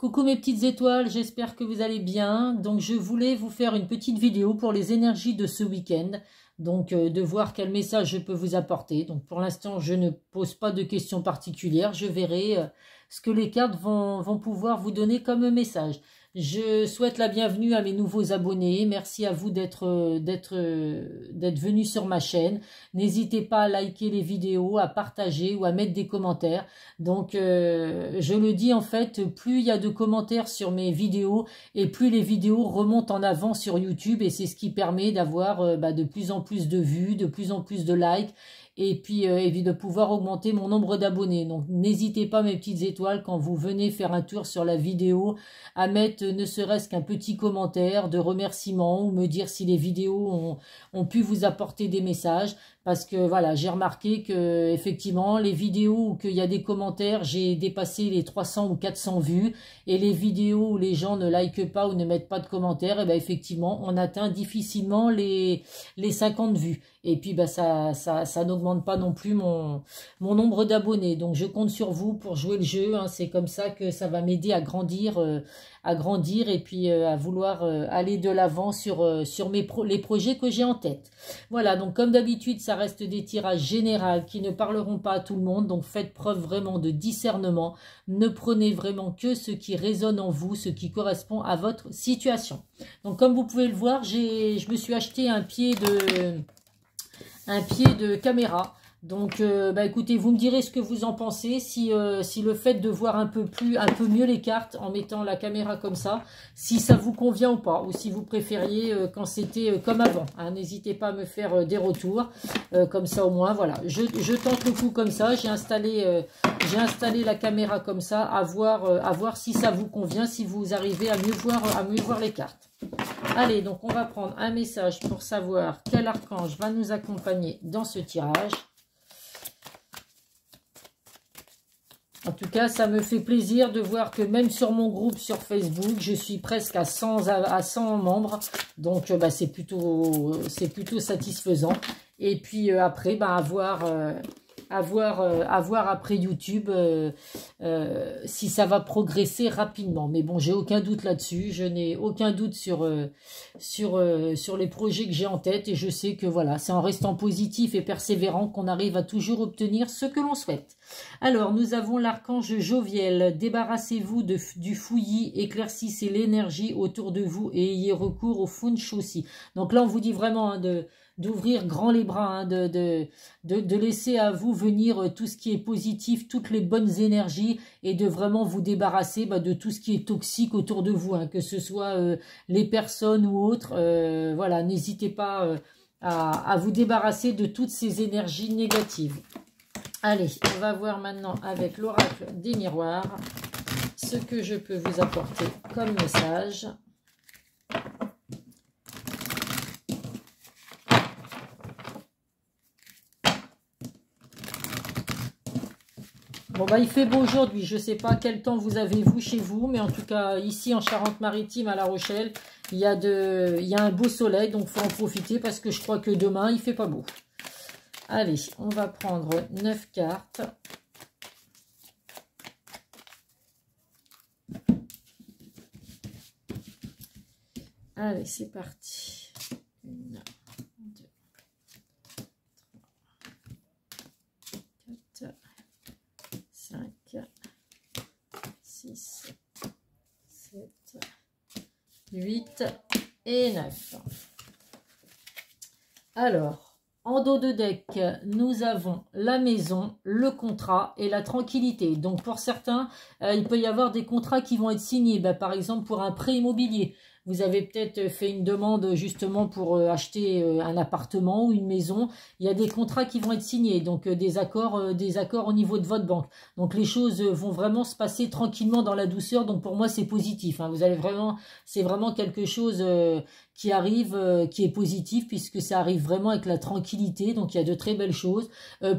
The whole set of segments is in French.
Coucou mes petites étoiles, j'espère que vous allez bien. Donc je voulais vous faire une petite vidéo pour les énergies de ce week-end. Donc de voir quel message je peux vous apporter. Donc pour l'instant je ne pose pas de questions particulières. Je verrai ce que les cartes vont pouvoir vous donner comme message. Je souhaite la bienvenue à mes nouveaux abonnés. Merci à vous d'être venus sur ma chaîne. N'hésitez pas à liker les vidéos, à partager ou à mettre des commentaires. Donc, je le dis en fait, plus il y a de commentaires sur mes vidéos et plus les vidéos remontent en avant sur YouTube. Et c'est ce qui permet d'avoir de plus en plus de vues, de plus en plus de likes. Et puis de pouvoir augmenter mon nombre d'abonnés. Donc n'hésitez pas mes petites étoiles quand vous venez faire un tour sur la vidéo à mettre ne serait-ce qu'un petit commentaire de remerciement ou me dire si les vidéos ont pu vous apporter des messages. Parce que voilà, j'ai remarqué que effectivement les vidéos où il y a des commentaires, j'ai dépassé les 300 ou 400 vues. Et les vidéos où les gens ne likent pas ou ne mettent pas de commentaires, et ben effectivement on atteint difficilement les 50 vues. Et puis ça n'augmente pas non plus mon nombre d'abonnés. Donc je compte sur vous pour jouer le jeu. Hein. C'est comme ça que ça va m'aider à grandir et puis à vouloir aller de l'avant sur les projets que j'ai en tête. Voilà, donc comme d'habitude, ça reste des tirages généraux qui ne parleront pas à tout le monde. Donc faites preuve vraiment de discernement. Ne prenez vraiment que ce qui résonne en vous, ce qui correspond à votre situation. Donc comme vous pouvez le voir, je me suis acheté un pied de caméra. Donc écoutez, vous me direz ce que vous en pensez, si le fait de voir un peu mieux les cartes en mettant la caméra comme ça, si ça vous convient ou pas, ou si vous préfériez quand c'était comme avant. Hein, n'hésitez pas à me faire des retours, comme ça au moins, voilà. Je tente le coup comme ça, j'ai installé la caméra comme ça, à voir si ça vous convient, si vous arrivez à mieux voir les cartes. Allez, donc on va prendre un message pour savoir quel archange va nous accompagner dans ce tirage. En tout cas, ça me fait plaisir de voir que même sur mon groupe sur Facebook, je suis presque à 100 membres. Donc, c'est plutôt satisfaisant. Et puis après, à voir après YouTube si ça va progresser rapidement. Mais bon, j'ai aucun doute là-dessus. Je n'ai aucun doute sur les projets que j'ai en tête. Et je sais que voilà, c'est en restant positif et persévérant qu'on arrive à toujours obtenir ce que l'on souhaite. Alors, nous avons l'archange Joviel. Débarrassez-vous du fouillis, éclaircissez l'énergie autour de vous et ayez recours au feng shui. Donc là, on vous dit vraiment d'ouvrir grand les bras, hein, de laisser à vous venir tout ce qui est positif, toutes les bonnes énergies et de vraiment vous débarrasser de tout ce qui est toxique autour de vous, hein, que ce soit les personnes ou autres. Voilà, n'hésitez pas à vous débarrasser de toutes ces énergies négatives. Allez, on va voir maintenant avec l'oracle des miroirs ce que je peux vous apporter comme message. Bon, il fait beau aujourd'hui. Je ne sais pas quel temps vous avez vous chez vous, mais en tout cas, ici en Charente-Maritime, à La Rochelle, il y a un beau soleil, donc il faut en profiter parce que je crois que demain, il ne fait pas beau. Allez, on va prendre 9 cartes. Allez, c'est parti. 1, 2, 3, 4, 5, 6, 7, 8 et 9. Alors, en dos de deck, nous avons la maison, le contrat et la tranquillité. Donc, pour certains, il peut y avoir des contrats qui vont être signés. Par exemple, pour un prêt immobilier. Vous avez peut-être fait une demande justement pour acheter un appartement ou une maison. Il y a des contrats qui vont être signés, donc des accords au niveau de votre banque. Donc les choses vont vraiment se passer tranquillement dans la douceur. Donc pour moi c'est positif. Hein. Vous allez vraiment, c'est vraiment quelque chose qui arrive, qui est positif puisque ça arrive vraiment avec la tranquillité. Donc il y a de très belles choses.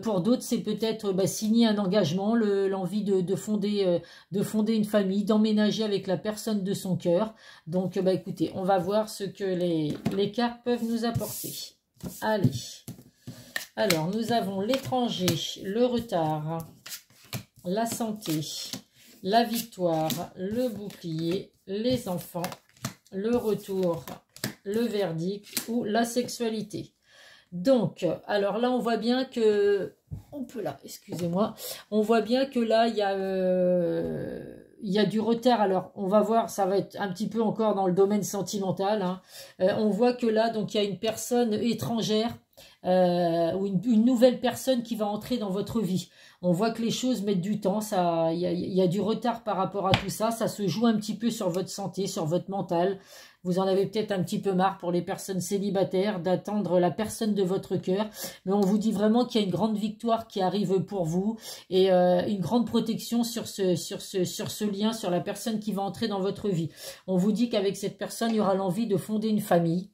Pour d'autres c'est peut-être signer un engagement, l'envie de fonder une famille, d'emménager avec la personne de son cœur. Donc écoutez, on va voir ce que les cartes peuvent nous apporter. Allez. Alors, nous avons l'étranger, le retard, la santé, la victoire, le bouclier, les enfants, le retour, le verdict ou la sexualité. Donc, alors là, on voit bien que... On peut là, excusez-moi. On voit bien que là, il y a du retard. Alors, on va voir, ça va être un petit peu encore dans le domaine sentimental. Hein. On voit que là, donc, il y a une personne étrangère ou une nouvelle personne qui va entrer dans votre vie. On voit que les choses mettent du temps, il y a du retard par rapport à tout ça. Ça se joue un petit peu sur votre santé, sur votre mental. Vous en avez peut-être un petit peu marre pour les personnes célibataires d'attendre la personne de votre cœur. Mais on vous dit vraiment qu'il y a une grande victoire qui arrive pour vous et une grande protection sur ce lien, sur la personne qui va entrer dans votre vie. On vous dit qu'avec cette personne, il y aura l'envie de fonder une famille,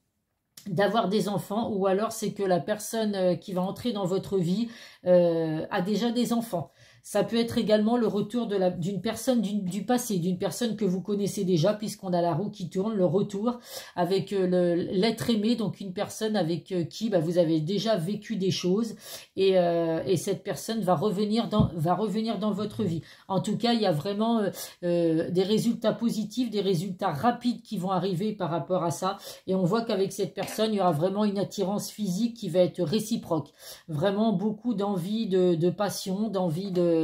d'avoir des enfants, ou alors c'est que la personne qui va entrer dans votre vie a déjà des enfants. Ça peut être également le retour d'une personne du passé, d'une personne que vous connaissez déjà, puisqu'on a la roue qui tourne, le retour avec l'être aimé, donc une personne avec qui vous avez déjà vécu des choses, et cette personne va revenir dans votre vie. En tout cas, il y a vraiment des résultats positifs, des résultats rapides qui vont arriver par rapport à ça, et on voit qu'avec cette personne, il y aura vraiment une attirance physique qui va être réciproque. Vraiment beaucoup d'envie, de passion, d'envie de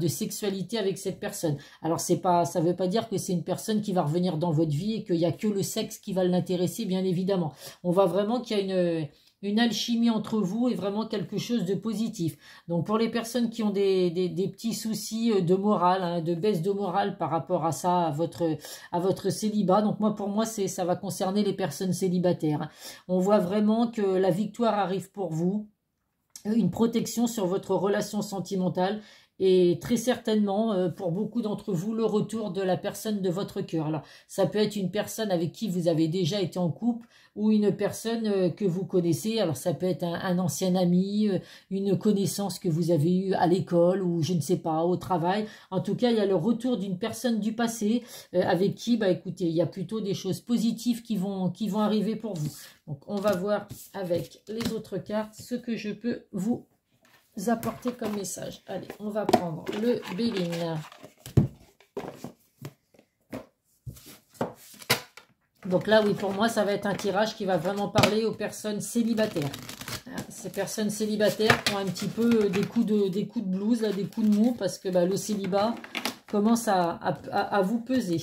sexualité avec cette personne. Alors ça ne veut pas dire que c'est une personne qui va revenir dans votre vie et qu'il n'y a que le sexe qui va l'intéresser, bien évidemment. On voit vraiment qu'il y a une alchimie entre vous et vraiment quelque chose de positif. Donc pour les personnes qui ont des petits soucis de morale, hein, de baisse de morale par rapport à ça, à votre célibat, donc pour moi ça va concerner les personnes célibataires. Hein. On voit vraiment que la victoire arrive pour vous, une protection sur votre relation sentimentale et très certainement pour beaucoup d'entre vous le retour de la personne de votre cœur. Alors ça peut être une personne avec qui vous avez déjà été en couple ou une personne que vous connaissez. Alors ça peut être un ancien ami, une connaissance que vous avez eue à l'école ou je ne sais pas, au travail. En tout cas, il y a le retour d'une personne du passé avec qui, écoutez, il y a plutôt des choses positives qui vont arriver pour vous. Donc on va voir avec les autres cartes ce que je peux vous apporter comme message. Allez, on va prendre le Béline. Donc là, oui, pour moi, ça va être un tirage qui va vraiment parler aux personnes célibataires. Ces personnes célibataires qui ont un petit peu des coups de blues, là, des coups de mou, parce que le célibat commence à vous peser.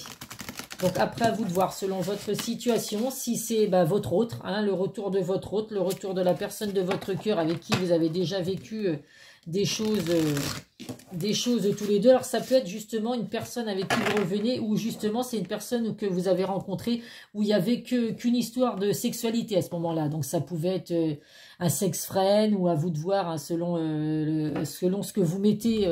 Donc après, à vous de voir selon votre situation, si c'est votre autre, hein, le retour de votre autre, le retour de la personne de votre cœur avec qui vous avez déjà vécu des choses tous les deux. Alors ça peut être justement une personne avec qui vous revenez ou justement c'est une personne que vous avez rencontrée où il n'y avait qu'une histoire de sexualité à ce moment-là. Donc ça pouvait être un sex friend ou à vous de voir hein, selon ce que vous mettez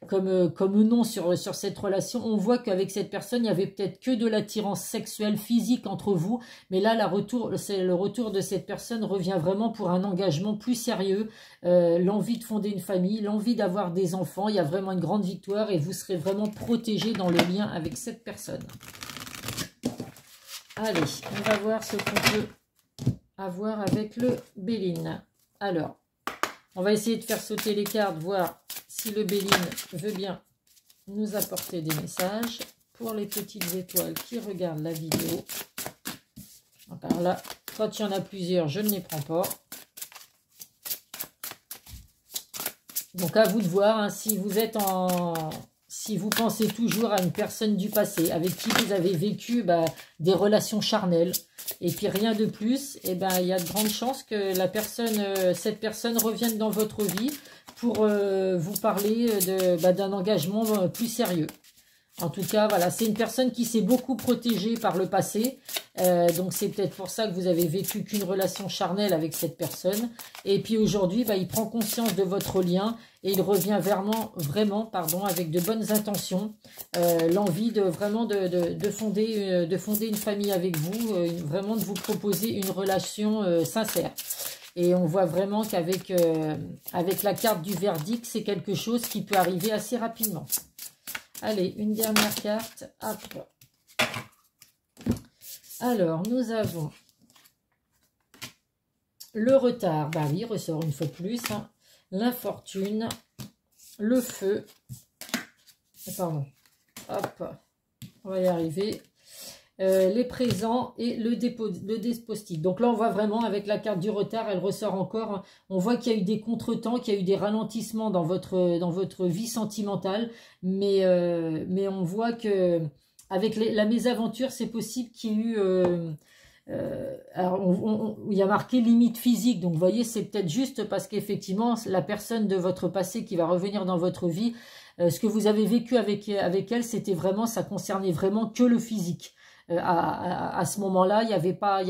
comme nom sur cette relation. On voit qu'avec cette personne, il n'y avait peut-être que de l'attirance sexuelle physique entre vous. Mais là, le retour de cette personne revient vraiment pour un engagement plus sérieux. L'envie de fonder une famille, l'envie d'avoir des enfants. Il y a vraiment une grande victoire et vous serez vraiment protégé dans le lien avec cette personne. Allez, on va voir ce qu'on peut avoir avec le Béline. Alors, on va essayer de faire sauter les cartes, voir si le Béline veut bien nous apporter des messages pour les petites étoiles qui regardent la vidéo. Alors là, quand il y en a plusieurs, je ne les prends pas. Donc à vous de voir hein, si vous pensez toujours à une personne du passé avec qui vous avez vécu des relations charnelles et puis rien de plus, et il y a de grandes chances que cette personne revienne dans votre vie pour vous parler d'un engagement plus sérieux. En tout cas, voilà, c'est une personne qui s'est beaucoup protégée par le passé. Donc, c'est peut-être pour ça que vous avez vécu qu'une relation charnelle avec cette personne. Et puis aujourd'hui, il prend conscience de votre lien et il revient vraiment, avec de bonnes intentions. L'envie de fonder une famille avec vous, vraiment de vous proposer une relation sincère. Et on voit vraiment qu'avec avec la carte du verdict, c'est quelque chose qui peut arriver assez rapidement. Allez, une dernière carte. Hop. Alors, nous avons le retard. Oui, il ressort une fois de plus. Hein. L'infortune, le feu Pardon. Hop, on va y arriver. Les présents et le dispositif. Donc là, on voit vraiment avec la carte du retard, elle ressort encore. On voit qu'il y a eu des contretemps, qu'il y a eu des ralentissements dans votre vie sentimentale. Mais on voit que avec la mésaventure, c'est possible qu'il y ait eu... alors, il y a marqué limite physique. Donc, vous voyez, c'est peut-être juste parce qu'effectivement, la personne de votre passé qui va revenir dans votre vie, ce que vous avez vécu avec elle, c'était vraiment, ça concernait vraiment que le physique. À ce moment-là, il n'y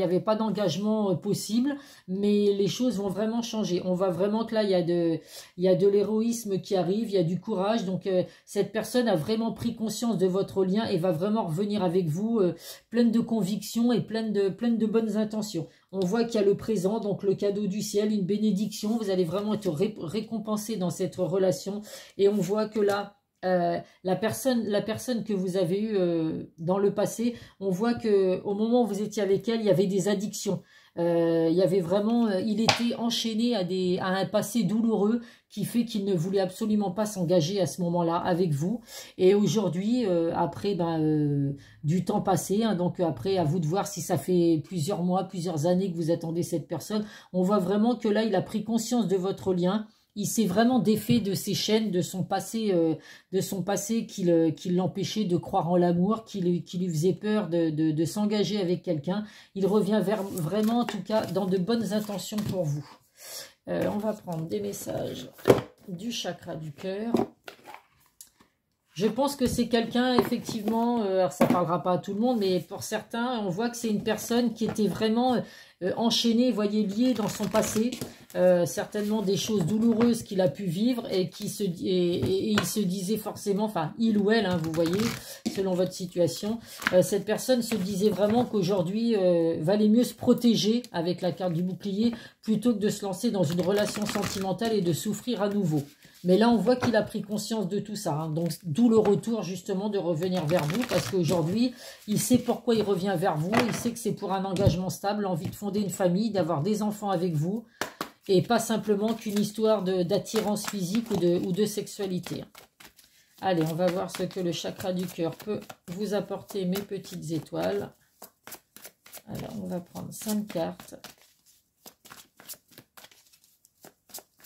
avait pas d'engagement possible, mais les choses vont vraiment changer. On voit vraiment que là, il y a de l'héroïsme qui arrive, il y a du courage. Donc, cette personne a vraiment pris conscience de votre lien et va vraiment revenir avec vous pleine de conviction et pleine de bonnes intentions. On voit qu'il y a le présent, donc le cadeau du ciel, une bénédiction. Vous allez vraiment être récompensé dans cette relation. Et on voit que là, la personne que vous avez eue dans le passé, on voit que au moment où vous étiez avec elle, il y avait des addictions. Il y avait vraiment, il était enchaîné à un passé douloureux qui fait qu'il ne voulait absolument pas s'engager à ce moment-là avec vous. Et aujourd'hui, après du temps passé, hein, donc après à vous de voir si ça fait plusieurs mois, plusieurs années que vous attendez cette personne, on voit vraiment que là, il a pris conscience de votre lien. Il s'est vraiment défait de ses chaînes, de son passé qui l'empêchait de croire en l'amour, qui lui faisait peur de s'engager avec quelqu'un. Il revient vraiment, en tout cas, dans de bonnes intentions pour vous. On va prendre des messages du chakra du cœur. Je pense que c'est quelqu'un, effectivement, alors ça ne parlera pas à tout le monde, mais pour certains, on voit que c'est une personne qui était vraiment enchaînée, voyez, liée dans son passé, certainement des choses douloureuses qu'il a pu vivre et il se disait forcément, enfin, il ou elle, hein, vous voyez, selon votre situation, cette personne se disait vraiment qu'aujourd'hui, valait mieux se protéger avec la carte du bouclier plutôt que de se lancer dans une relation sentimentale et de souffrir à nouveau. Mais là, on voit qu'il a pris conscience de tout ça. Hein. Donc, d'où le retour, justement, de revenir vers vous. Parce qu'aujourd'hui, il sait pourquoi il revient vers vous. Il sait que c'est pour un engagement stable, l'envie de fonder une famille, d'avoir des enfants avec vous. Et pas simplement qu'une histoire d'attirance physique ou de sexualité. Allez, on va voir ce que le chakra du cœur peut vous apporter, mes petites étoiles. Alors, on va prendre 5 cartes.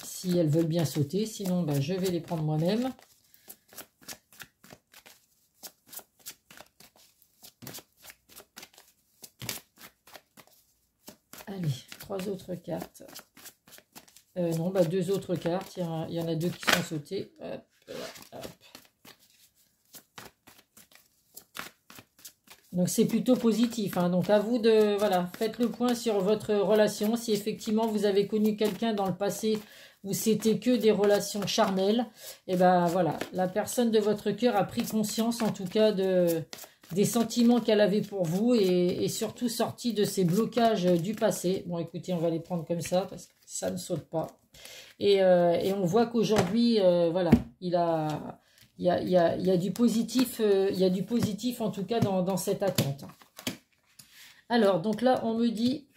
Si elles veulent bien sauter, sinon je vais les prendre moi-même. Allez, 3 autres cartes. Non, 2 autres cartes. Il y en a 2 qui sont sautées. Hop, hop. Donc c'est plutôt positif. Hein. Donc à vous de, voilà, faites le point sur votre relation. Si effectivement vous avez connu quelqu'un dans le passé où c'était que des relations charnelles, et ben voilà, la personne de votre cœur a pris conscience en tout cas des sentiments qu'elle avait pour vous et surtout sorti de ces blocages du passé. Bon écoutez, on va les prendre comme ça parce que ça ne saute pas. Et on voit qu'aujourd'hui, voilà, il y a du positif, il y a du positif en tout cas dans cette attente. Alors, donc là, on me dit...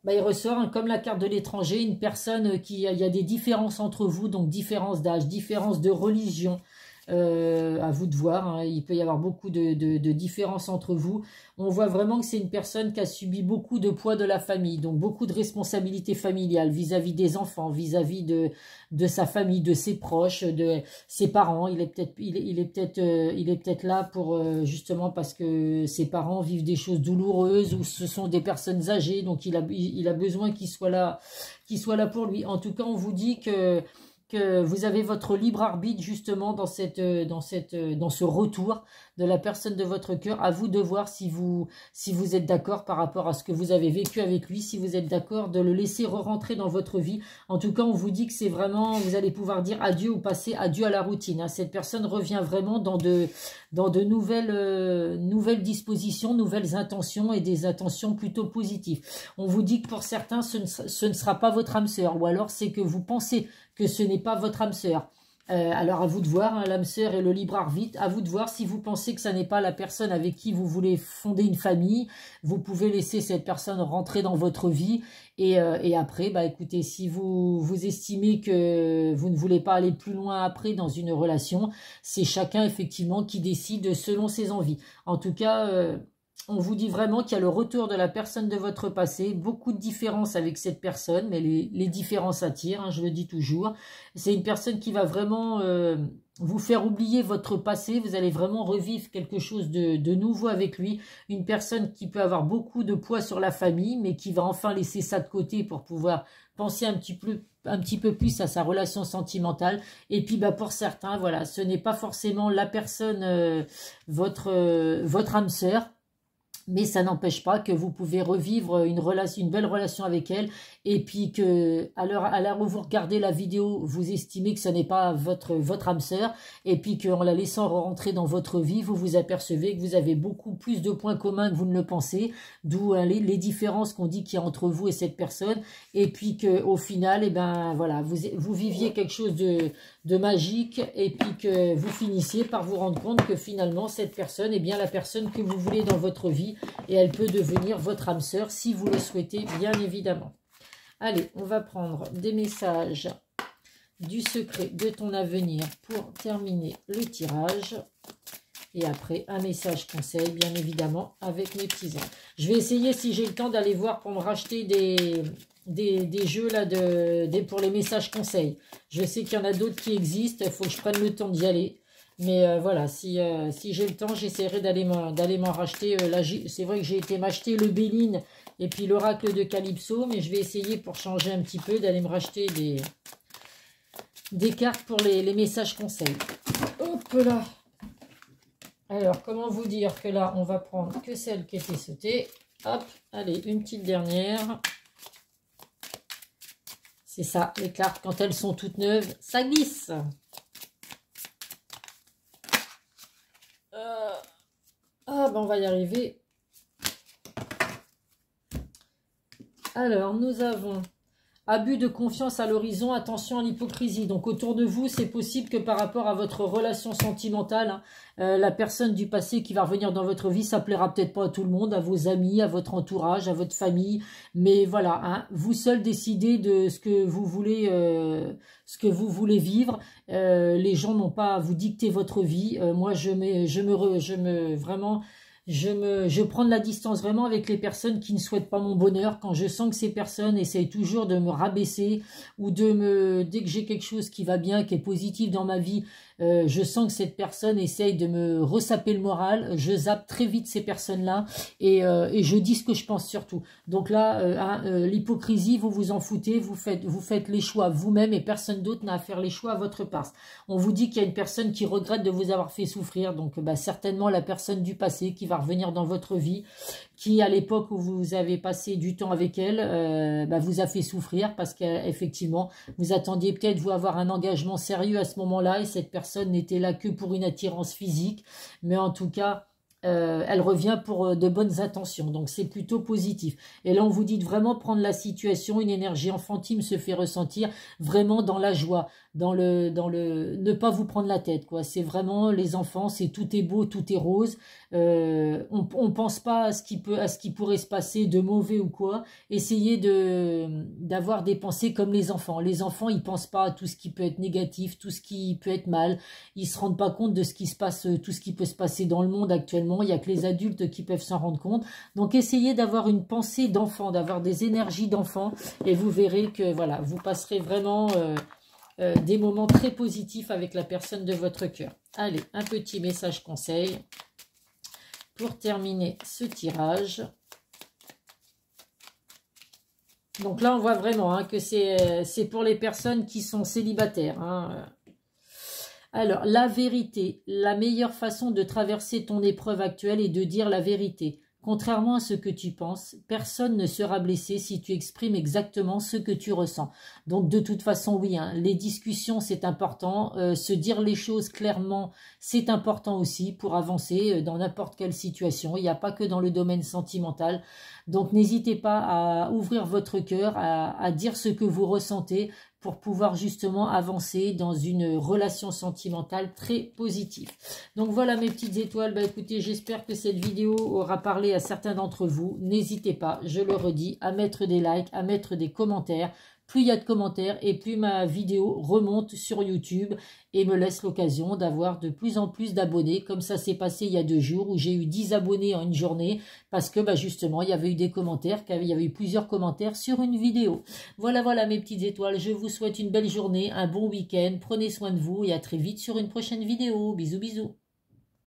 il ressort, hein, comme la carte de l'étranger, une personne il y a des différences entre vous, donc différences d'âge, différences de religion, à vous de voir, hein, il peut y avoir beaucoup de différences entre vous. On voit vraiment que c'est une personne qui a subi beaucoup de poids de la famille, donc beaucoup de responsabilités familiales vis-à-vis des enfants, vis-à-vis de sa famille, de ses proches, de ses parents. Il est peut-être là pour justement parce que ses parents vivent des choses douloureuses ou ce sont des personnes âgées, donc il a besoin qu'il soit là pour lui. En tout cas, on vous dit que vous avez votre libre arbitre justement dans ce retour de la personne de votre cœur. À vous de voir si vous êtes d'accord par rapport à ce que vous avez vécu avec lui, si vous êtes d'accord de le laisser re-rentrer dans votre vie. En tout cas, on vous dit que c'est vraiment, vous allez pouvoir dire adieu ou passer adieu à la routine. Hein. Cette personne revient vraiment dans de nouvelles dispositions, nouvelles intentions et des intentions plutôt positives. On vous dit que pour certains, ce ne sera pas votre âme sœur, ou alors c'est que vous pensez que ce n'est pas votre âme sœur. Alors à vous de voir, hein, l'âme sœur et le libre arbitre, à vous de voir si vous pensez que ça n'est pas la personne avec qui vous voulez fonder une famille, vous pouvez laisser cette personne rentrer dans votre vie et après, bah écoutez, si vous estimez que vous ne voulez pas aller plus loin après dans une relation, c'est chacun effectivement qui décide selon ses envies. En tout cas, on vous dit vraiment qu'il y a le retour de la personne de votre passé, beaucoup de différences avec cette personne, mais les différences attirent, hein, je le dis toujours. C'est une personne qui va vraiment vous faire oublier votre passé, vous allez vraiment revivre quelque chose de nouveau avec lui. Une personne qui peut avoir beaucoup de poids sur la famille, mais qui va enfin laisser ça de côté pour pouvoir penser un petit peu plus à sa relation sentimentale. Et puis bah, pour certains, voilà, ce n'est pas forcément la personne, votre âme sœur, mais ça n'empêche pas que vous pouvez revivre une belle relation avec elle, et puis que à l'heure où vous regardez la vidéo, vous estimez que ce n'est pas votre âme sœur, et puis qu'en la laissant rentrer dans votre vie, vous vous apercevez que vous avez beaucoup plus de points communs que vous ne le pensez, d'où les différences qu'on dit qu'il y a entre vous et cette personne, et puis qu'au final, eh ben, voilà, vous viviez quelque chose de magique, et puis que vous finissiez par vous rendre compte que finalement, cette personne est bien la personne que vous voulez dans votre vie, et elle peut devenir votre âme sœur si vous le souhaitez, bien évidemment. Allez, on va prendre des messages du secret de ton avenir pour terminer le tirage. Et après, un message conseil, bien évidemment, avec mes petits anges. Je vais essayer, si j'ai le temps, d'aller voir pour me racheter des jeux là pour les messages conseils. Je sais qu'il y en a d'autres qui existent, il faut que je prenne le temps d'y aller. Mais voilà, si j'ai le temps, j'essaierai d'aller m'en racheter. Là, c'est vrai que j'ai été m'acheter le Béline et puis l'oracle de Calypso, mais je vais essayer pour changer un petit peu d'aller me racheter des cartes pour les messages conseils. Hop là. Alors, comment vous dire que là, on va prendre que celle qui était sautée. Hop, allez, une petite dernière. C'est ça, les cartes, quand elles sont toutes neuves, ça glisse. Ah, ben on va y arriver. Alors, nous avons abus de confiance à l'horizon, attention à l'hypocrisie. Donc, autour de vous, c'est possible que par rapport à votre relation sentimentale, hein, la personne du passé qui va revenir dans votre vie, ça plaira peut-être pas à tout le monde, à vos amis, à votre entourage, à votre famille. Mais voilà, hein, vous seul décidez de ce que vous voulez vivre. Les gens n'ont pas à vous dicter votre vie. Moi, je prends de la distance vraiment avec les personnes qui ne souhaitent pas mon bonheur. Quand je sens que ces personnes essayent toujours de me rabaisser ou dès que j'ai quelque chose qui va bien, qui est positif dans ma vie, je sens que cette personne essaye de me ressaper le moral. Je zappe très vite ces personnes-là et je dis ce que je pense surtout. Donc là, l'hypocrisie, vous vous en foutez, vous faites les choix vous-même et personne d'autre n'a à faire les choix à votre place. On vous dit qu'il y a une personne qui regrette de vous avoir fait souffrir, donc bah, certainement la personne du passé qui va revenir dans votre vie, qui à l'époque où vous avez passé du temps avec elle, bah, vous a fait souffrir parce qu'effectivement, vous attendiez peut-être vous avoir un engagement sérieux à ce moment-là et cette personne n'était là que pour une attirance physique, mais en tout cas, elle revient pour de bonnes intentions, donc c'est plutôt positif. Et là, on vous dit de vraiment prendre la situation, une énergie enfantine se fait ressentir vraiment dans la joie, dans le ne pas vous prendre la tête, quoi. C'est vraiment les enfants, c'est tout est beau, tout est rose. On pense pas à ce qui pourrait se passer de mauvais ou quoi. Essayez d'avoir des pensées comme les enfants. Les enfants, ils pensent pas à tout ce qui peut être négatif, tout ce qui peut être mal. Ils se rendent pas compte de ce qui se passe, tout ce qui peut se passer dans le monde actuellement. Il y a que les adultes qui peuvent s'en rendre compte. Donc essayez d'avoir une pensée d'enfant, d'avoir des énergies d'enfant, et vous verrez que voilà, vous passerez vraiment des moments très positifs avec la personne de votre cœur. Allez, un petit message conseil pour terminer ce tirage. Donc là, on voit vraiment hein, que c'est pour les personnes qui sont célibataires. Hein. Alors, la vérité. La meilleure façon de traverser ton épreuve actuelle est de dire la vérité. Contrairement à ce que tu penses, personne ne sera blessé si tu exprimes exactement ce que tu ressens. Donc de toute façon, oui, hein, les discussions, c'est important. Se dire les choses clairement, c'est important aussi pour avancer dans n'importe quelle situation. Il n'y a pas que dans le domaine sentimental. Donc n'hésitez pas à ouvrir votre cœur, à dire ce que vous ressentez. pour pouvoir justement avancer dans une relation sentimentale très positive. Donc voilà mes petites étoiles, bah écoutez, j'espère que cette vidéo aura parlé à certains d'entre vous. N'hésitez pas, je le redis, à mettre des likes, à mettre des commentaires. Plus il y a de commentaires et plus ma vidéo remonte sur YouTube et me laisse l'occasion d'avoir de plus en plus d'abonnés, comme ça s'est passé il y a 2 jours où j'ai eu 10 abonnés en une journée parce que bah, justement il y avait eu des commentaires, il y avait eu plusieurs commentaires sur une vidéo. Voilà, voilà mes petites étoiles, je vous souhaite une belle journée, un bon week-end, prenez soin de vous et à très vite sur une prochaine vidéo. Bisous, bisous.